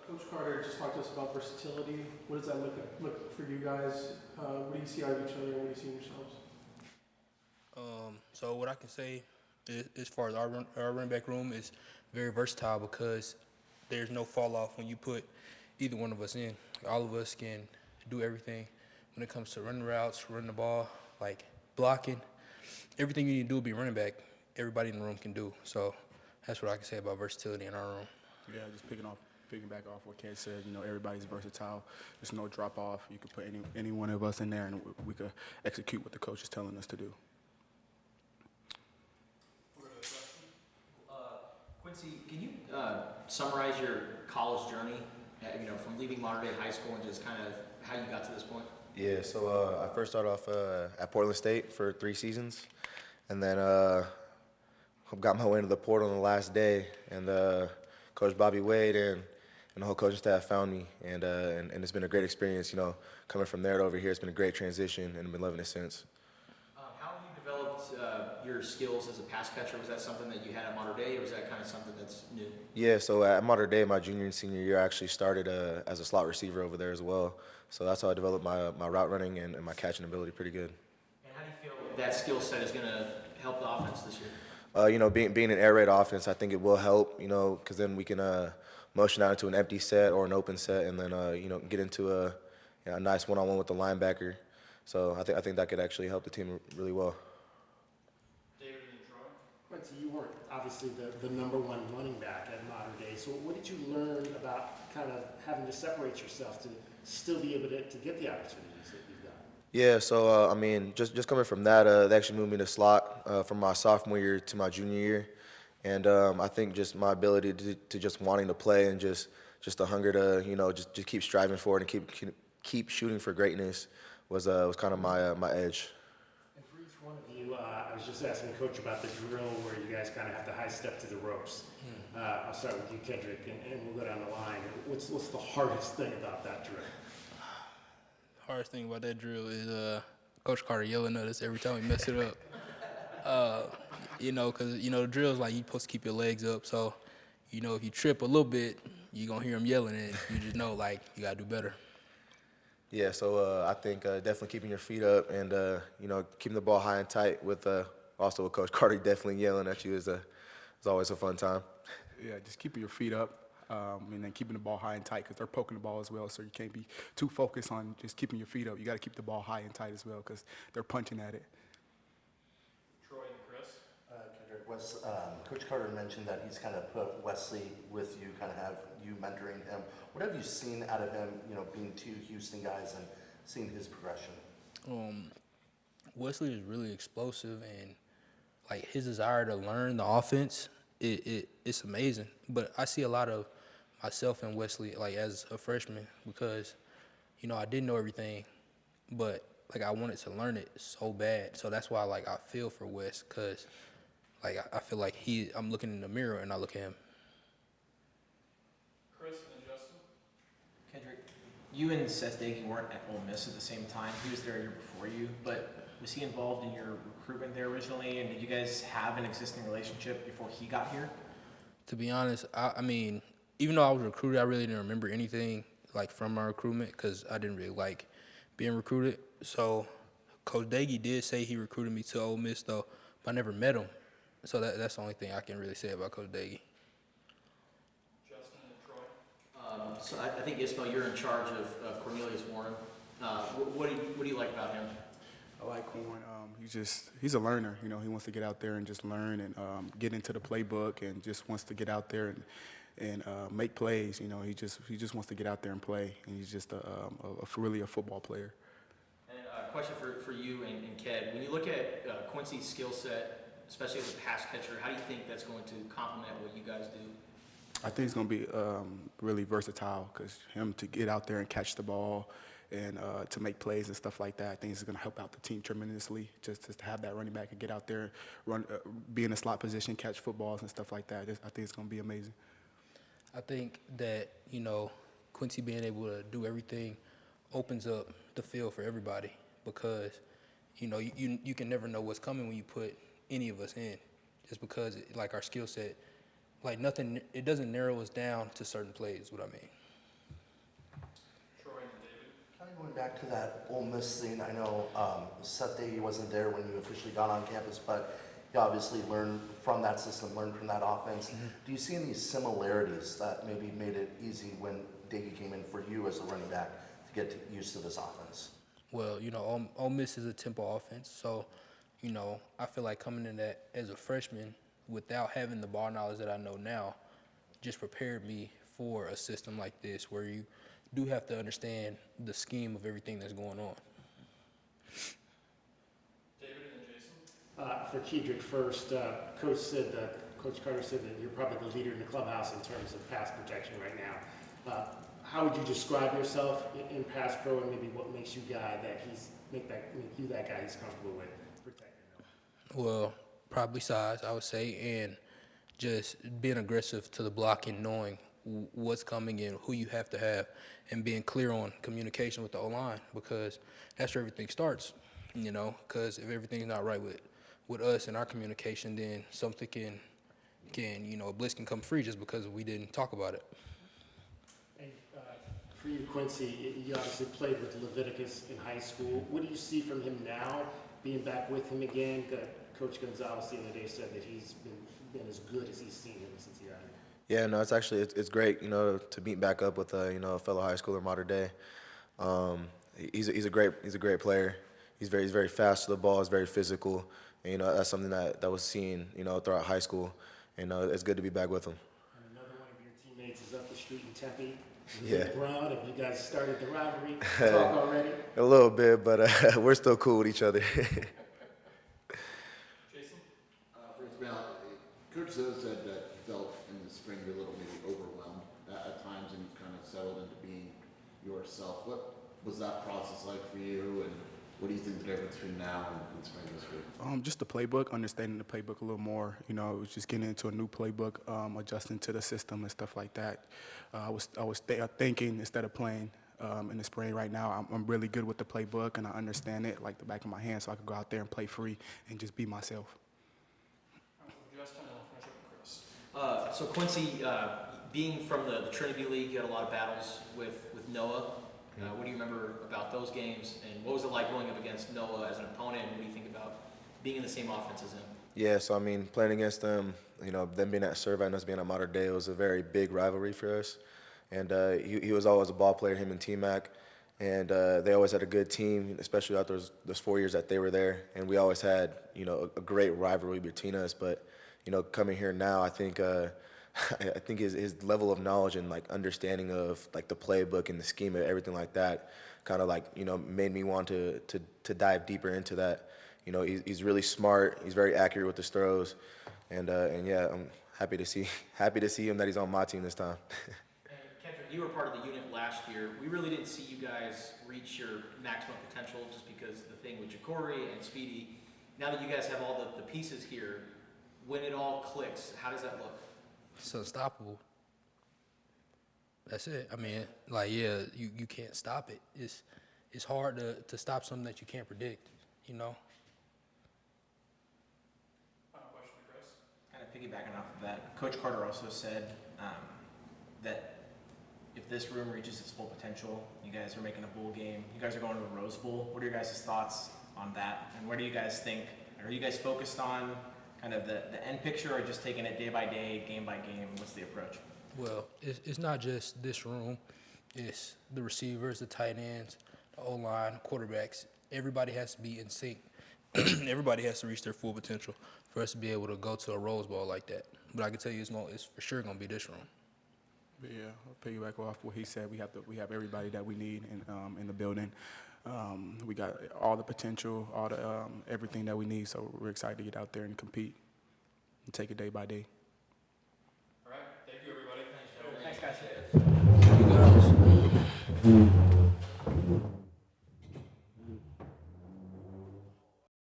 Coach Carter just talked to us about versatility. What does that look for you guys? What do you see out of each other? What do you see in yourselves? So what I can say is, as far as our running back room is very versatile because there's no fall off when you put either one of us in. All of us can do everything when it comes to running routes, running the ball, like blocking. Everything you need to do to be running back, everybody in the room can do. So that's what I can say about versatility in our room. Yeah, just picking back off what Ked said. Everybody's versatile. There's no drop off. You could put any one of us in there, and we could execute what the coach is telling us to do. Quincy, can you summarize your college journey, from leaving Monterey High School and just kind of how you got to this point? Yeah, so I first started off at Portland State for 3 seasons, and then got my way into the portal on the last day, and Coach Bobby Wade and the whole coaching staff found me, and it's been a great experience. Coming from there to over here, it's been a great transition, and I've been loving it since. How have you developed your skills as a pass catcher? Was that something that you had at Mater Dei, or was that kind of something that's new? Yeah, so at Mater Dei, my junior and senior year, I actually started as a slot receiver over there as well. So that's how I developed my route running and my catching ability pretty good. And how do you feel that skill set is going to help the offense this year? Being an air raid offense, I think it will help, because then we can motion out into an empty set or an open set, and then, get into a nice one-on-one with the linebacker. So I think that could actually help the team really well. David and Troy? Quincy, you weren't obviously the number one running back at Mater Dei. So what did you learn about kind of having to separate yourself to still be able to get the opportunities that you've got? Yeah, so just coming from that, they actually moved me to slot from my sophomore year to my junior year, and I think just my ability to just wanting to play and just the hunger to just keep striving for it and keep shooting for greatness was kind of my edge. And for each one of you, I was just asking the coach about the drill where you guys kind of have to high step to the ropes. I'll start with you, Kedrick, and we'll go down the line. What's the hardest thing about that drill? Hardest thing about that drill is Coach Carter yelling at us every time we mess it up. Because the drill is like you're supposed to keep your legs up. So, if you trip a little bit, you're going to hear him yelling, and you just know, you got to do better. Yeah, so I think definitely keeping your feet up and keeping the ball high and tight with also with Coach Carter definitely yelling at you is always a fun time. Yeah, just keeping your feet up. And then keeping the ball high and tight because they're poking the ball as well, so you can't be too focused on just keeping your feet up. You got to keep the ball high and tight as well because they're punching at it. Troy and Chris? Kedrick, Coach Carter mentioned that he's kind of put Wesley with you, kind of have you mentoring him. What have you seen out of him, being 2 Houston guys and seeing his progression? Wesley is really explosive, and his desire to learn the offense, it's amazing. But I see a lot of myself and Wesley as a freshman because I didn't know everything, but I wanted to learn it so bad. So that's why I feel for Wes because I feel like I'm looking in the mirror and I look at him. Chris and Justin? Kendrick, you and Seth Dagey weren't at Ole Miss at the same time. He was there a year before you, but was he involved in your recruitment there originally? And did you guys have an existing relationship before he got here? To be honest, I mean, even though I was recruited, I really didn't remember anything from my recruitment because I didn't really like being recruited. So Coach Dagey did say he recruited me to Ole Miss, though, but I never met him. So that's the only thing I can really say about Coach Dagey. Justin and Troy? So I think, Ismail, you're in charge of Cornelius Warren. What do you like about him? I like Warren. He's a learner. He wants to get out there and just learn and get into the playbook and just wants to get out there and make plays. He just wants to get out there and play, and he's just really a football player. And a question for you and Ked. When you look at Quincy's skill set, especially as a pass catcher, how do you think that's going to complement what you guys do? I think it's going to be really versatile because him to get out there and catch the ball and to make plays and stuff like that, I think it's going to help out the team tremendously. Just to have that running back and get out there, run, be in a slot position, catch footballs and stuff like that. I think it's going to be amazing. I think that, Quincy being able to do everything opens up the field for everybody because, you can never know what's coming when you put any of us in just because, our skill set, nothing, it doesn't narrow us down to certain plays, is what I mean. back to that Ole Miss thing, I know Seth Day wasn't there when you officially got on campus, but you obviously learned from that system, learned from that offense. Do you see any similarities that maybe made it easy when Daggy came in for you as a running back to get used to this offense? Well, Ole Miss is a tempo offense, so, I feel like coming in that as a freshman without having the ball knowledge that I know now just prepared me for a system like this where you do have to understand the scheme of everything that's going on. David and then Jason. For Kedrick first, Coach Carter said that you're probably the leader in the clubhouse in terms of pass protection right now. How would you describe yourself in pass pro, and maybe what makes you you that guy he's comfortable with protecting them? Well, probably size, I would say, and just being aggressive to the block and knowing what's coming in, who you have to have, and being clear on communication with the O-line, because that's where everything starts, because if everything's not right with us and our communication, then something can a blitz can come free just because we didn't talk about it. And for you, Quincy, you obviously played with Leviticus in high school. What do you see from him now, being back with him again? Coach Gonzalez the other day said that he's been as good as he's seen him since he got here. Yeah, no, it's great, to meet back up with a fellow high schooler modern day. He's a great player. He's very fast to the ball. He's very physical. And, that's something that was seen, throughout high school. And it's good to be back with him. And another one of your teammates is up the street in Tempe. Yeah. Brown, have you guys started the rivalry talk already? A little bit, but we're still cool with each other. Jason. For Ismail, Coach Zoe said that he felt in the spring you're a little maybe overwhelmed at times, and you've kind of settled into being yourself. What was that process like for you, and what do you think the difference between now and spring this week? Just the playbook, understanding the playbook a little more. It was just getting into a new playbook, adjusting to the system and stuff like that. I was thinking instead of playing in the spring. Right now, I'm really good with the playbook, and I understand it like the back of my hand, so I can go out there and play free and just be myself. Justin, and I'll finish up with Chris. So Quincy, being from the Trinity League, you had a lot of battles with Noah. What do you remember about those games, and what was it like going up against Noah as an opponent, and what do you think about being in the same offense as him? Yeah, so playing against them, them being at Serva and us being at Modern Day, it was a very big rivalry for us. And he was always a ball player, him and T-Mac. And they always had a good team, especially out those 4 years that they were there. And we always had, a great rivalry between us. But, coming here now, I think I think his level of knowledge and understanding of the playbook and the scheme and everything like that kind of made me want to dive deeper into that. He's really smart. He's very accurate with his throws, and yeah, I'm happy to see him that he's on my team this time. And Kedrick, you were part of the unit last year. We really didn't see you guys reach your maximum potential just because the thing with Ja'Cory and Speedy. Now that you guys have all the pieces here, when it all clicks, how does that look? It's unstoppable. That's it. You can't stop it. It's hard to stop something that you can't predict, Final question to Chris. Kind of piggybacking off of that, Coach Carter also said that if this room reaches its full potential, you guys are making a bowl game. You guys are going to the Rose Bowl. What are your guys' thoughts on that? And where do you guys think, are you guys focused on kind of the end picture, or just taking it day by day, game by game? What's the approach? Well, it's not just this room. It's the receivers, the tight ends, the O-line, quarterbacks. Everybody has to be in sync. Everybody has to reach their full potential for us to be able to go to a Rose Bowl like that. But I can tell you it's for sure going to be this room. But yeah, I'll piggyback off what he said. We have everybody that we need in the building. We got all the potential, all the everything that we need. So we're excited to get out there and compete and take it day by day. All right. Thank you, everybody. Thanks, guys. You guys.